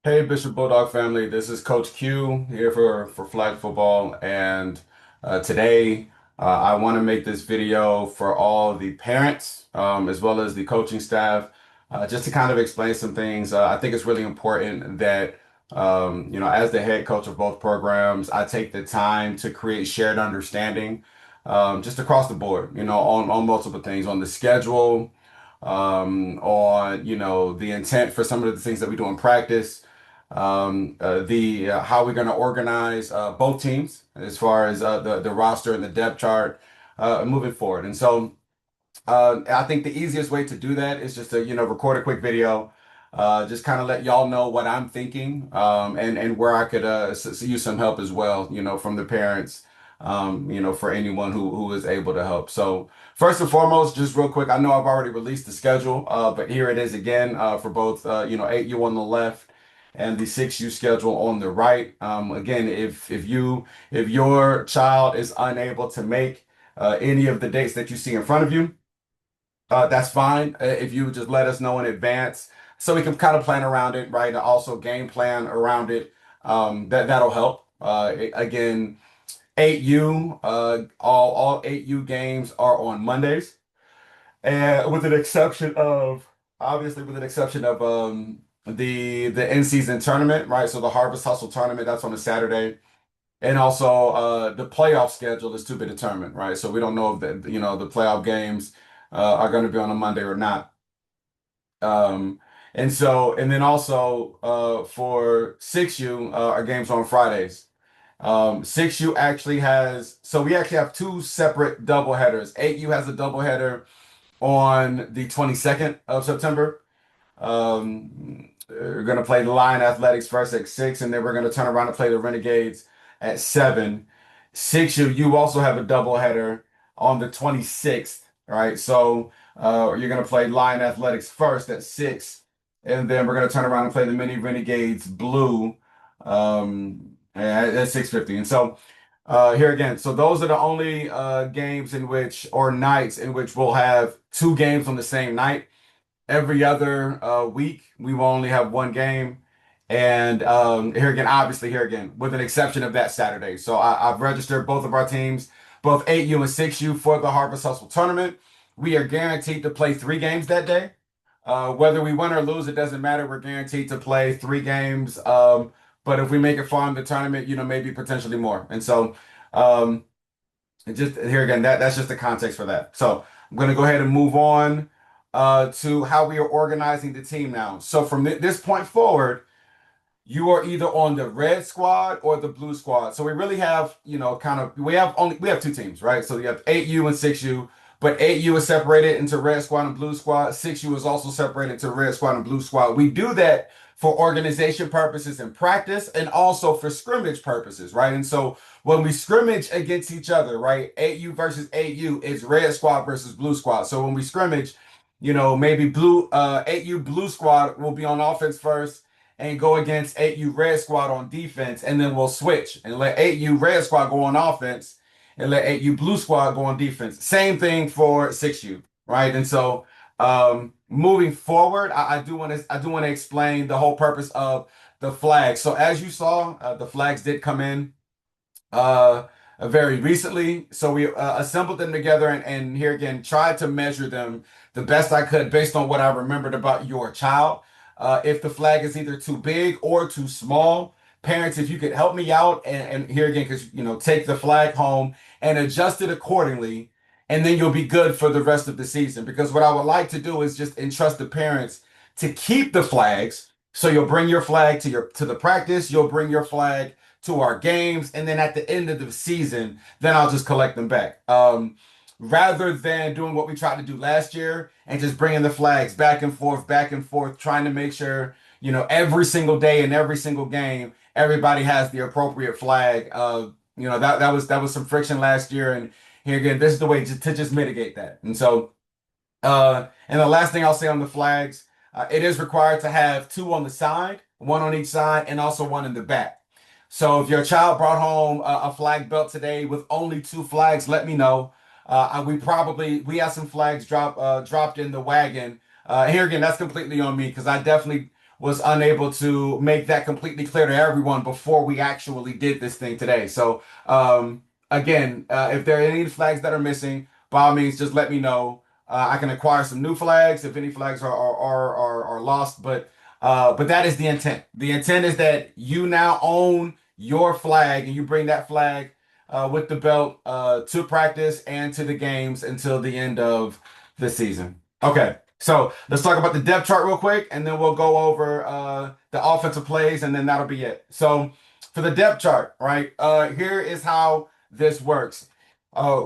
Hey, Bishop Bulldog family, this is Coach Q here for flag football, and today I want to make this video for all the parents as well as the coaching staff, just to kind of explain some things. I think it's really important that as the head coach of both programs, I take the time to create shared understanding, just across the board, on multiple things, on the schedule, on the intent for some of the things that we do in practice, the how we're going to organize both teams as far as the roster and the depth chart moving forward. And so I think the easiest way to do that is just to record a quick video, just kind of let y'all know what I'm thinking, and where I could use some help as well, from the parents, for anyone who is able to help. So first and foremost, just real quick, I know I've already released the schedule, but here it is again, for both 8U on the left and the 6U schedule on the right. Again, if your child is unable to make any of the dates that you see in front of you, that's fine. If you just let us know in advance so we can kind of plan around it, right? And also game plan around it. That'll help. Again, 8U, all 8U games are on Mondays. And with an exception of obviously with an exception of the in-season tournament, right? So the Harvest Hustle tournament, that's on a Saturday. And also the playoff schedule is to be determined, right? So we don't know if the playoff games are going to be on a Monday or not. And then also for 6U, our games on Fridays. 6U actually has, so we actually have two separate double headers. 8U has a double header on the 22nd of September. We're going to play the Lion Athletics first at 6, and then we're going to turn around and play the Renegades at 7. 6U, you also have a doubleheader on the 26th, right? So you're going to play Lion Athletics first at 6, and then we're going to turn around and play the Mini Renegades Blue at 6:50. And so here again, so those are the only games in which, or nights in which we'll have two games on the same night. Every other week, we will only have one game. And here again, with an exception of that Saturday. So I've registered both of our teams, both 8U and 6U, for the Harvest Hustle tournament. We are guaranteed to play three games that day. Whether we win or lose, it doesn't matter. We're guaranteed to play three games. But if we make it far in the tournament, maybe potentially more. And so, um, just here again, that's just the context for that. So I'm going to go ahead and move on to how we are organizing the team now. So from this point forward, you are either on the red squad or the blue squad. So we really have, we have two teams, right? So you have 8U and 6U, but 8U is separated into red squad and blue squad. 6U is also separated into red squad and blue squad. We do that for organization purposes and practice, and also for scrimmage purposes, right? And so when we scrimmage against each other, right? 8U versus 8U is red squad versus blue squad. So when we scrimmage, maybe 8U blue squad will be on offense first and go against 8U Red Squad on defense, and then we'll switch and let 8U Red Squad go on offense and let 8U Blue Squad go on defense. Same thing for 6U, right? And so moving forward, I do want to explain the whole purpose of the flags. So as you saw, the flags did come in very recently. So we assembled them together, and here again, tried to measure them the best I could based on what I remembered about your child. If the flag is either too big or too small, parents, if you could help me out, and here again, because take the flag home and adjust it accordingly, and then you'll be good for the rest of the season. Because what I would like to do is just entrust the parents to keep the flags. So you'll bring your flag to the practice, you'll bring your flag to our games, and then at the end of the season, then I'll just collect them back. Rather than doing what we tried to do last year and just bringing the flags back and forth, trying to make sure, every single day and every single game, everybody has the appropriate flag. That was some friction last year, and here again, this is the way to just mitigate that. And so, and the last thing I'll say on the flags, it is required to have two on the side, one on each side, and also one in the back. So if your child brought home a flag belt today with only two flags, let me know. We have some flags dropped in the wagon. Here again, that's completely on me because I definitely was unable to make that completely clear to everyone before we actually did this thing today. So, again, if there are any flags that are missing, by all means, just let me know. I can acquire some new flags if any flags are lost, but that is the intent. The intent is that you now own your flag and you bring that flag with the belt to practice and to the games until the end of the season. Okay, so let's talk about the depth chart real quick, and then we'll go over the offensive plays, and then that'll be it. So for the depth chart, right? Here is how this works. Uh,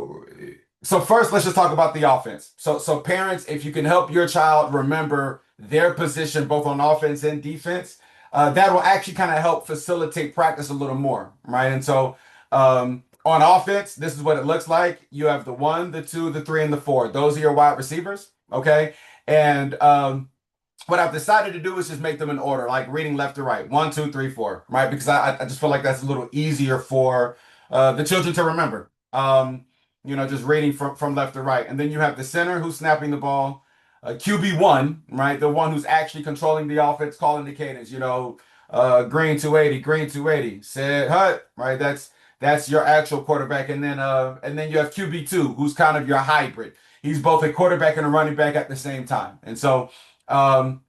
so first, let's just talk about the offense. So parents, if you can help your child remember their position both on offense and defense, that will actually kind of help facilitate practice a little more, right? And so on offense, this is what it looks like. You have the one, the two, the three, and the four. Those are your wide receivers, okay? And what I've decided to do is just make them in order, like reading left to right, one, two, three, four, right? Because I just feel like that's a little easier for the children to remember. Just reading from left to right. And then you have the center who's snapping the ball, QB1, right? The one who's actually controlling the offense, calling the cadence, green 280, green 280, set hut, right? That's your actual quarterback. And then you have QB2, who's kind of your hybrid. He's both a quarterback and a running back at the same time. And um,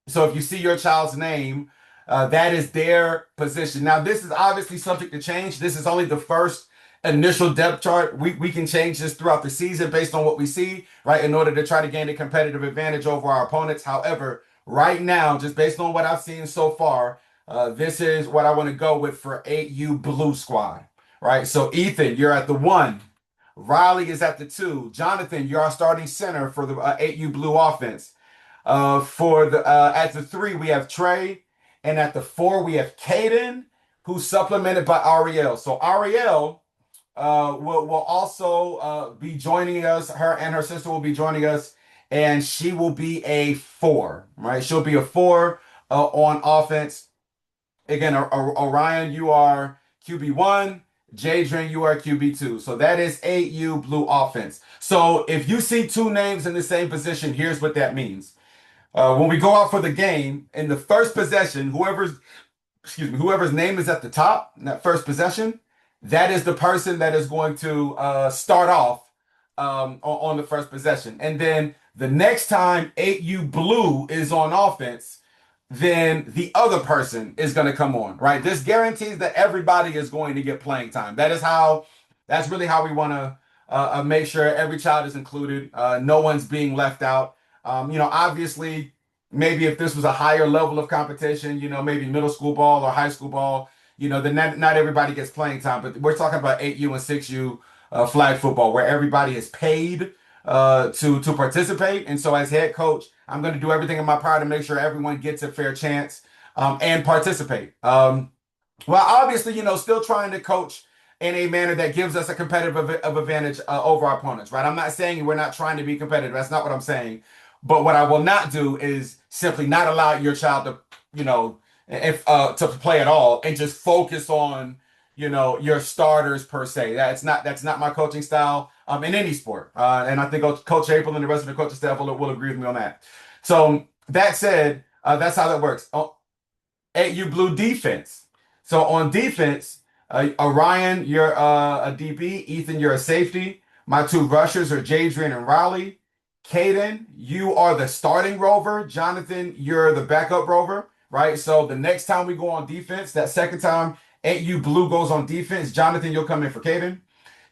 so if you see your child's name, that is their position. Now, this is obviously subject to change. This is only the first initial depth chart. We can change this throughout the season based on what we see, right, in order to try to gain a competitive advantage over our opponents. However, right now, just based on what I've seen so far, this is what I want to go with for 8U Blue Squad, right? So Ethan, you're at the one. Riley is at the two. Jonathan, you're our starting center for the 8U Blue offense. For the At the three, we have Trey, and at the four, we have Caden, who's supplemented by Ariel. So Ariel will also be joining us. Her and her sister will be joining us, and she will be a four, right? She'll be a four on offense. Again, Orion, you are QB1. Jadrian, you are QB2. So that is 8U Blue offense. So if you see two names in the same position, here's what that means. When we go out for the game, in the first possession, whoever's name is at the top in that first possession, that is the person that is going to start off on the first possession. And then the next time 8U Blue is on offense, then the other person is going to come on, right? This guarantees that everybody is going to get playing time. That's really how we want to make sure every child is included. No one's being left out. Obviously, maybe if this was a higher level of competition, maybe middle school ball or high school ball, then not everybody gets playing time. But we're talking about 8U and 6U flag football, where everybody is paid to participate. And so as head coach, I'm going to do everything in my power to make sure everyone gets a fair chance and participate. Well, obviously, still trying to coach in a manner that gives us a competitive advantage over our opponents, right? I'm not saying we're not trying to be competitive. That's not what I'm saying. But what I will not do is simply not allow your child to, if to play at all and just focus on, your starters per se. That's not my coaching style in any sport. And I think Coach April and the rest of the coaching staff will agree with me on that. So that said, that's how that works. 8U Blue defense. So on defense, Orion, you're a DB. Ethan, you're a safety. My two rushers are Jadrian and Riley. Caden, you are the starting rover. Jonathan, you're the backup rover, right? So the next time we go on defense, that second time 8U Blue goes on defense, Jonathan, you'll come in for Caden.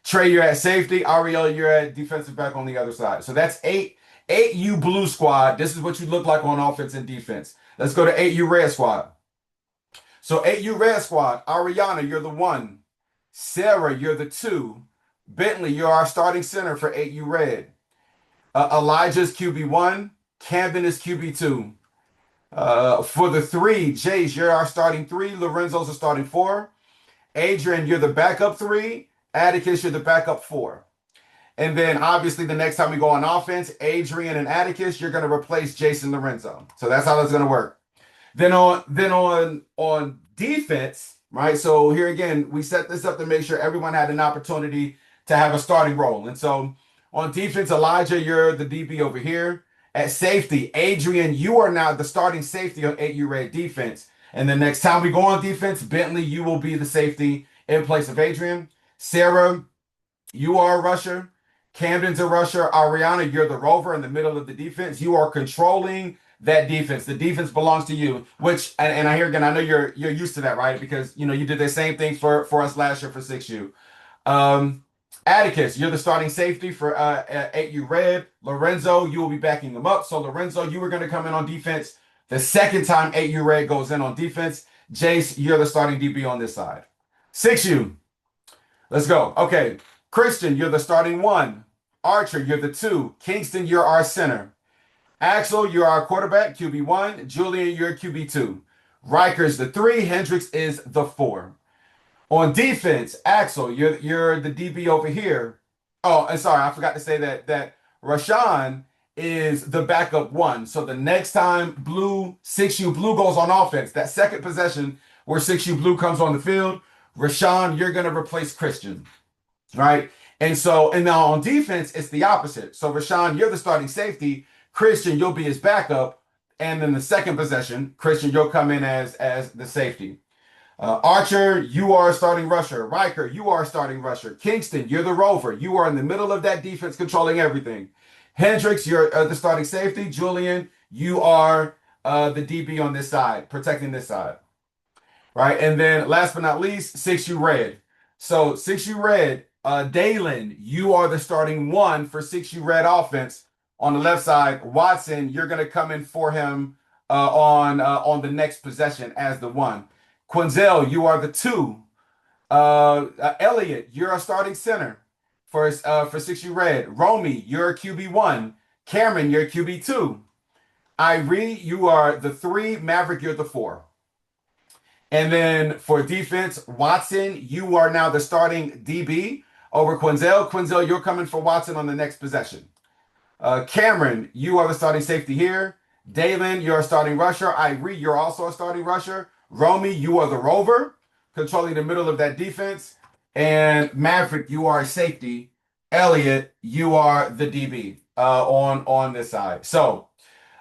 Trey, you're at safety. Ariel, you're at defensive back on the other side. So that's 8U Blue squad. This is what you look like on offense and defense. Let's go to 8U Red squad. So 8U Red squad, Ariana, you're the one. Sarah, you're the two. Bentley, you're our starting center for 8U Red. Elijah's QB1. Camden is QB2. For the three, Jace, you're our starting three. Lorenzo's the starting four. Adrian, you're the backup three. Atticus, you're the backup four. And then obviously the next time we go on offense, Adrian and Atticus, you're going to replace Jason Lorenzo. So that's how that's going to work. Then on defense, right? So here again, we set this up to make sure everyone had an opportunity to have a starting role. And so on defense, Elijah, you're the DB over here. At safety, Adrian, you are now the starting safety on 8U Red defense. And the next time we go on defense, Bentley, you will be the safety in place of Adrian. Sarah, you are a rusher. Camden's a rusher. Ariana, you're the rover in the middle of the defense. You are controlling that defense. The defense belongs to you. Which and I hear again, I know you're used to that, right? Because you did the same thing for us last year for 6U. Um, Atticus, you're the starting safety for 8U Red. Lorenzo, you will be backing them up. So Lorenzo, you were going to come in on defense the second time 8U Red goes in on defense. Jace, you're the starting DB on this side. 6U, let's go. Okay, Christian, you're the starting one. Archer, you're the two. Kingston, you're our center. Axel, you're our quarterback, QB1. Julian, you're QB2. Riker's the three. Hendricks is the four. On defense, Axel, you're the DB over here. Oh, and sorry, I forgot to say that Rashawn is the backup one. So the next time 6U Blue goes on offense, that second possession where 6U Blue comes on the field, Rashawn, you're gonna replace Christian, right? And now on defense, it's the opposite. So Rashawn, you're the starting safety. Christian, you'll be his backup. And then the second possession, Christian, you'll come in as the safety. Archer, you are a starting rusher. Riker, you are a starting rusher. Kingston, you're the rover. You are in the middle of that defense controlling everything. Hendricks, you're the starting safety. Julian, you are the DB on this side, protecting this side. Right? And then last but not least, 6U Red. So 6U Red, Dalen, you are the starting one for 6U Red offense. On the left side, Watson, you're going to come in for him on the next possession as the one. Quinzel, you are the two. Elliot, you're a starting center for 6U Red. Romy, you're a QB1. Cameron, you're a QB2. Irie, you are the three. Maverick, you're the four. And then for defense, Watson, you are now the starting DB over Quinzel. Quinzel, you're coming for Watson on the next possession. Cameron, you are the starting safety here. Dalen, you're a starting rusher. Irie, you're also a starting rusher. Romy, you are the rover, controlling the middle of that defense. And Maverick, you are a safety. Elliot, you are the DB on this side. So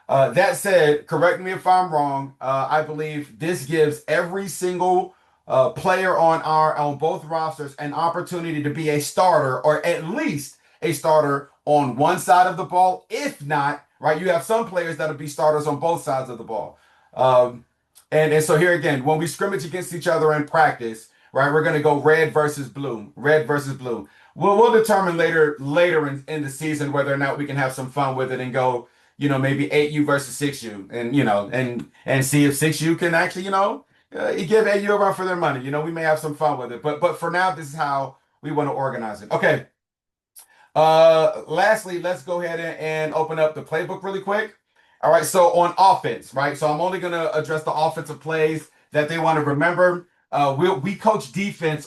that said, correct me if I'm wrong. I believe this gives every single player on both rosters an opportunity to be a starter, or at least a starter on one side of the ball. If not, right, you have some players that'll be starters on both sides of the ball. And so here again, when we scrimmage against each other in practice, right, we're going to go red versus blue. We'll determine later in the season whether or not we can have some fun with it and go, maybe 8U versus 6U, and see if 6U can actually, give 8U a run for their money. We may have some fun with it, but for now, this is how we want to organize it. Okay. Lastly, let's go ahead and open up the playbook really quick. All right, so on offense, right? So I'm only going to address the offensive plays that they want to remember. We coach defense.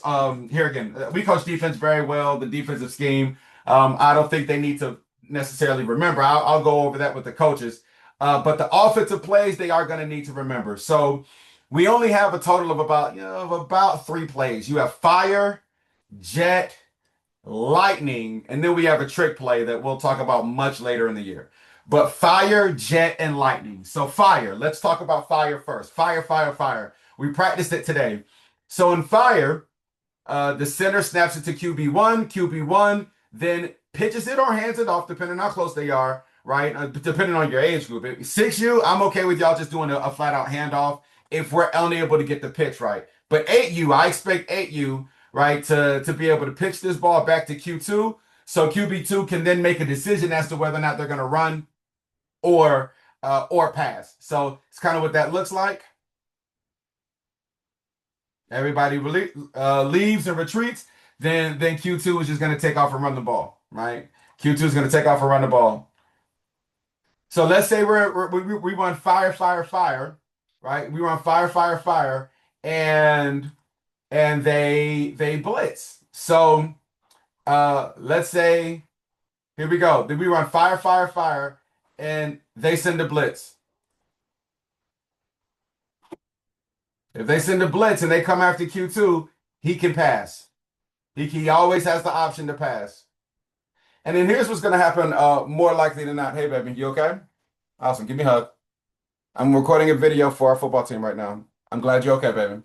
Here again, we coach defense very well. The defensive scheme. I don't think they need to necessarily remember. I'll go over that with the coaches. But the offensive plays they are going to need to remember. So we only have a total of about 3 plays. You have fire, jet, lightning, and then we have a trick play that we'll talk about much later in the year. But fire, jet, and lightning. So fire, let's talk about fire first. Fire. We practiced it today. So in fire, the center snaps it to QB1. QB1 then pitches it or hands it off, depending on how close they are, right? Depending on your age group. 6U, I'm okay with y'all just doing a flat-out handoff if we're unable to get the pitch right. But 8U, I expect 8U, right, to be able to pitch this ball back to Q2. So QB2 can then make a decision as to whether or not they're going to run or pass. So it's kind of what that looks like. Everybody leaves and retreats. Then Q2 is just going to take off and run the ball, right? Q2 is going to take off and run the ball. So let's say we run fire, right? We run fire, and they blitz. So let's say, here we go. Then we run fire, and they send a blitz. If they send a blitz and they come after Q2, he can pass. He always has the option to pass. And then here's what's going to happen more likely than not. Hey, baby, you okay? Awesome. Give me a hug. I'm recording a video for our football team right now. I'm glad you're okay, baby.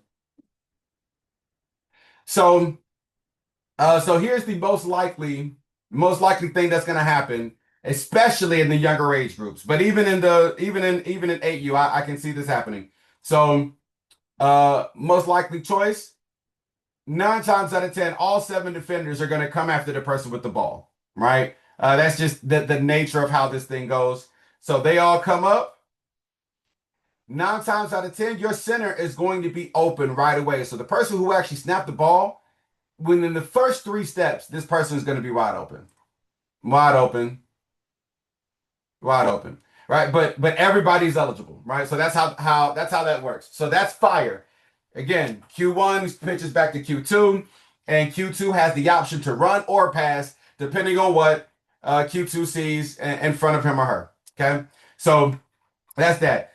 So, so here's the most likely thing that's going to happen, especially in the younger age groups. But even in 8U, I can see this happening. So, most likely choice, 9 times out of 10, all seven defenders are going to come after the person with the ball, right? That's just the nature of how this thing goes. So they all come up. 9 times out of 10, your center is going to be open right away. So the person who actually snapped the ball, within the first 3 steps, this person is going to be wide open, wide open, wide open, right? But everybody's eligible, right? So that's how that works. So that's fire. Again, Q1 pitches back to Q2, and Q2 has the option to run or pass depending on what Q2 sees in front of him or her. Okay, so that's that.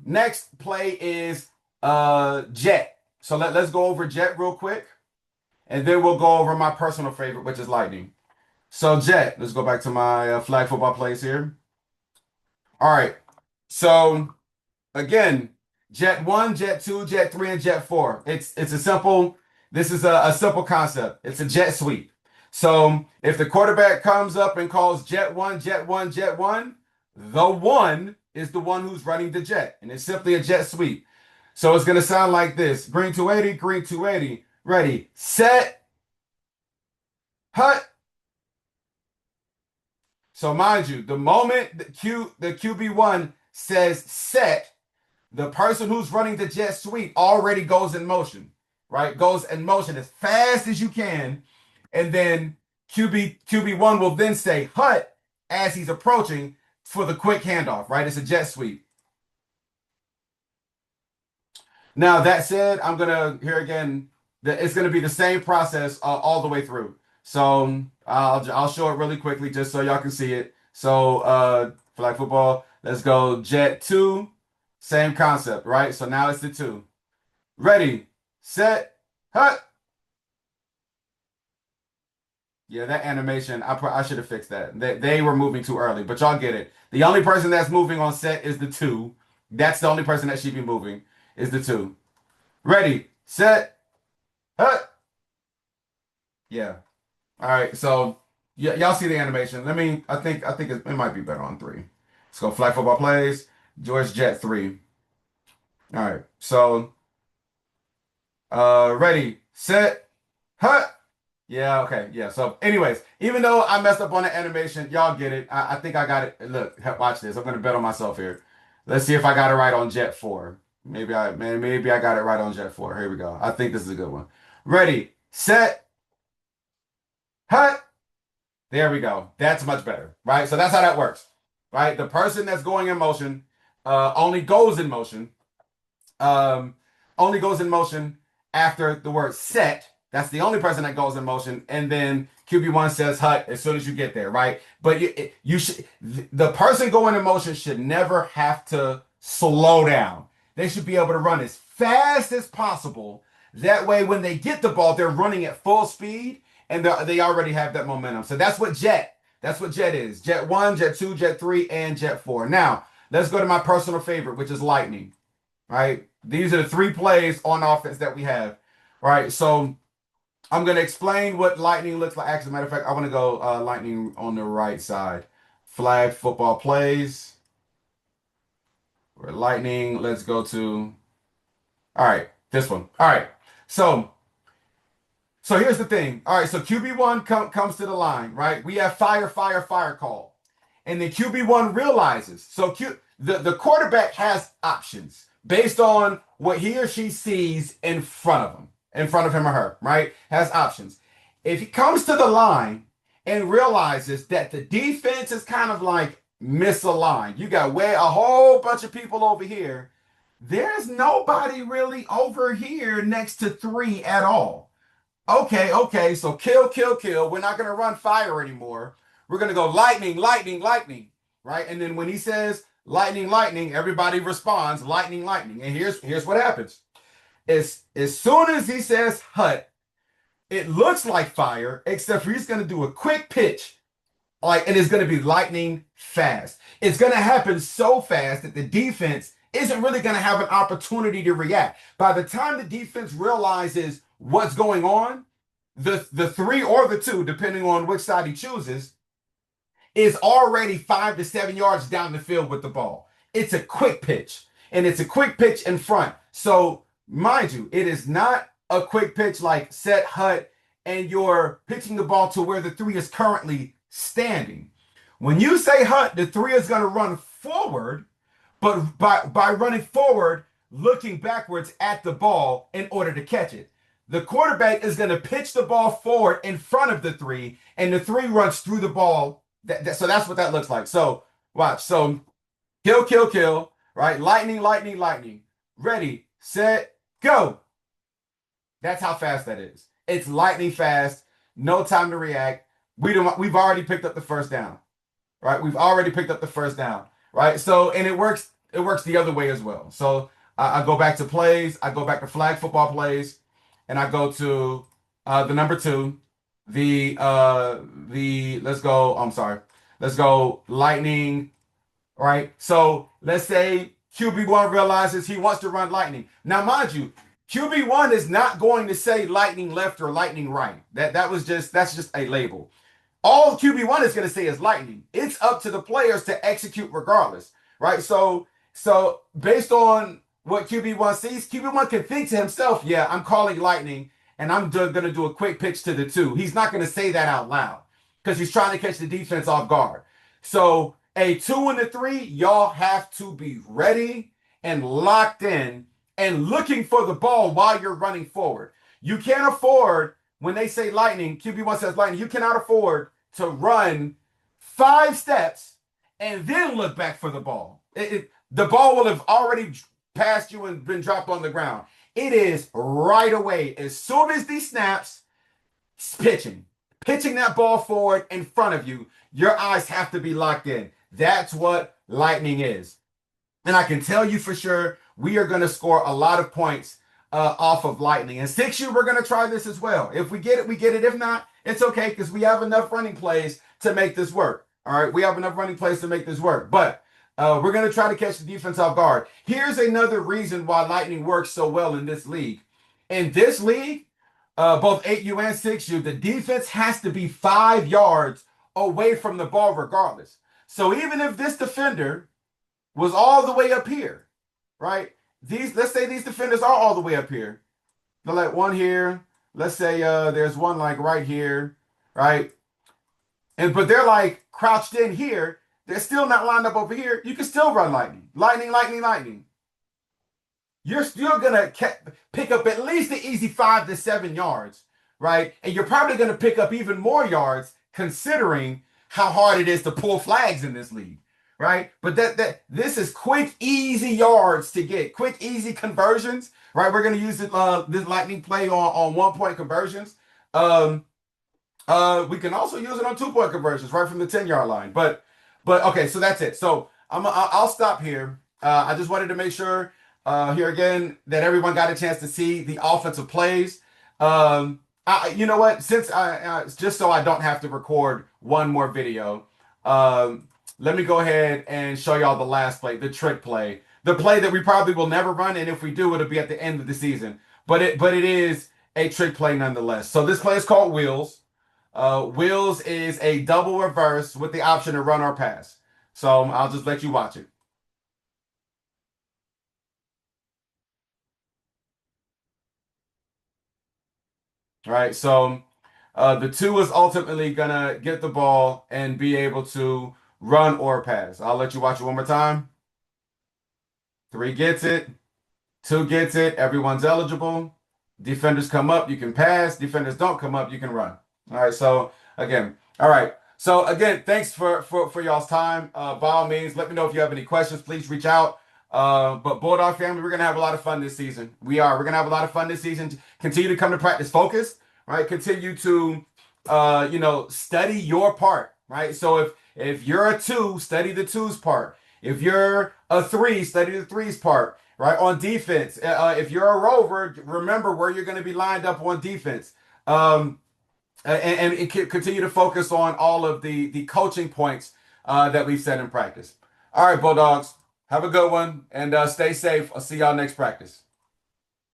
Next play is Jet. So let's go over Jet real quick, and then we'll go over my personal favorite, which is Lightning. So Jet, let's go back to my flag football plays here. All right. So again, Jet 1, Jet 2, Jet 3, and Jet 4. It's a simple, this is a simple concept. It's a jet sweep. So if the quarterback comes up and calls Jet 1, Jet 1, Jet 1, the one is the one who's running the jet. And it's simply a jet sweep. So it's gonna sound like this: green 280, green 280, ready, set, hut. So mind you, the moment the QB1 says set, the person who's running the jet sweep already goes in motion, right? Goes in motion as fast as you can. And then QB1 will then say hut as he's approaching for the quick handoff, right? It's a jet sweep. Now, that said, I'm going to, here again, it's going to be the same process all the way through. So I'll show it really quickly just so y'all can see it. So flag football, let's go jet 2, same concept, right? So now it's the 2. Ready, set, hut. Yeah, that animation, I should have fixed that. They were moving too early, but y'all get it. The only person that's moving on set is the 2. That's the only person that should be moving is the 2. Ready, set, hut. Yeah. All right. So y'all see the animation. I think it might be better on 3. Let's go flag football plays. George Jet 3. All right. So ready, set, hut. Yeah, okay, yeah. So, anyways, even though I messed up on the animation, y'all get it. I think I got it. Look, watch this. I'm gonna bet on myself here. Let's see if I got it right on Jet 4. Maybe I got it right on Jet 4. Here we go. I think this is a good one. Ready, set, hut. There we go. That's much better, right? So that's how that works, right? The person that's going in motion only goes in motion um, only goes in motion after the word set. That's the only person that goes in motion. And then QB1 says hut as soon as you get there, right? But you should, the person going in motion should never have to slow down. They should be able to run as fast as possible. That way, when they get the ball, they're running at full speed and they already have that momentum. So that's what Jet is. Jet 1, Jet 2, Jet 3, and Jet 4. Now, let's go to my personal favorite, which is Lightning, right? These are the 3 plays on offense that we have, right? So I'm going to explain what Lightning looks like. Actually, as a matter of fact, I want to go Lightning on the right side. Flag football plays. We're Lightning. Let's go to, all right, this one. All right. So here's the thing. All right, so QB1 comes to the line, right? We have fire, fire, fire call. And then QB1 realizes. So the quarterback has options based on what he or she sees in front of him or her, right? Has options. If he comes to the line and realizes that the defense is kind of like misaligned, you got a whole bunch of people over here. There's nobody really over here next to 3 at all. Okay, so kill, kill, kill. We're not going to run fire anymore. We're going to go lightning, lightning, lightning, right? And then when he says lightning, lightning, everybody responds lightning, lightning. And here's what happens. As soon as he says hut, it looks like fire, except for he's going to do a quick pitch Like, and it's going to be lightning fast. It's going to happen so fast that the defense isn't really going to have an opportunity to react. By the time the defense realizes what's going on, the three or the two, depending on which side he chooses, is already 5 to 7 yards down the field with the ball. It's a quick pitch, and it's a quick pitch in front. So, mind you, it is not a quick pitch like set hut, and you're pitching the ball to where the three is currently standing. When you say hut, the three is going to run forward, but by running forward, looking backwards at the ball in order to catch it. The quarterback is going to pitch the ball forward in front of the three, and the three runs through the ball. So that's what that looks like. So watch. So kill, kill, kill. Right? Lightning, lightning, lightning. Ready, set, go. That's how fast that is. It's lightning fast. No time to react. We've already picked up the first down. Right? We've already picked up the first down. Right? So and it works. It works the other way as well. So I go back to plays. I go back to flag football plays, and I go to the number two. The let's go. I'm sorry. Let's go lightning. Right. So let's say QB1 realizes he wants to run lightning. Now, mind you, QB1 is not going to say lightning left or lightning right. That's just a label. All QB1 is going to say is lightning. It's up to the players to execute regardless, right? So based on what QB1 sees, QB1 can think to himself, yeah, I'm calling lightning and I'm going to do a quick pitch to the two. He's not going to say that out loud because he's trying to catch the defense off guard. So a 2 and a 3, y'all have to be ready and locked in and looking for the ball while you're running forward. You can't afford, when they say lightning, QB1 says lightning, you cannot afford to run 5 steps and then look back for the ball. The ball will have already passed you and been dropped on the ground. It is right away. As soon as these snaps, pitching that ball forward in front of you. Your eyes have to be locked in. That's what lightning is. And I can tell you for sure, we are going to score a lot of points off of lightning. And 6U, we're going to try this as well. If we get it, we get it. If not, it's okay because we have enough running plays to make this work. All right, we have enough running plays to make this work. But we're going to try to catch the defense off guard. Here's another reason why lightning works so well in this league. In this league, both 8U and 6U, the defense has to be 5 yards away from the ball regardless. So even if this defender was all the way up here, right? Let's say these defenders are all the way up here. They're like one here. Let's say there's one like right here, right? But they're like crouched in here. They're still not lined up over here. You can still run lightning. Lightning, lightning, lightning. You're still going to pick up at least the easy 5 to 7 yards, right? And you're probably going to pick up even more yards considering how hard it is to pull flags in this league, right? But this is quick, easy yards to get, quick, easy conversions, right? We're going to use this lightning play on 1-point conversions. We can also use it on 2-point conversions right from the 10-yard line. But okay, so that's it. So I'll stop here. I just wanted to make sure here again that everyone got a chance to see the offensive plays. You know what? Since just so I don't have to record one more video, let me go ahead and show y'all the last play, the trick play, the play that we probably will never run, and if we do, it'll be at the end of the season. But it is a trick play nonetheless. So this play is called Wheels. Wheels is a double reverse with the option to run or pass. So I'll just let you watch it. All right, so the 2 is ultimately gonna get the ball and be able to run or pass. I'll let you watch it one more time. 3 gets it, 2 gets it, everyone's eligible. Defenders come up, you can pass. Defenders don't come up, you can run. All right, so again, all right. So again, thanks for y'all's time. By all means, let me know if you have any questions. Please reach out. But Bulldog family, we're gonna have a lot of fun this season. We're gonna have a lot of fun this season. Continue to come to practice focused, right? Continue to study your part, right? So if you're a 2, study the 2's part. If you're a 3, study the 3's part, right? On defense, if you're a rover, remember where you're going to be lined up on defense. and continue to focus on all of the coaching points that we've set in practice. All right, Bulldogs, have a good one and stay safe. I'll see y'all next practice.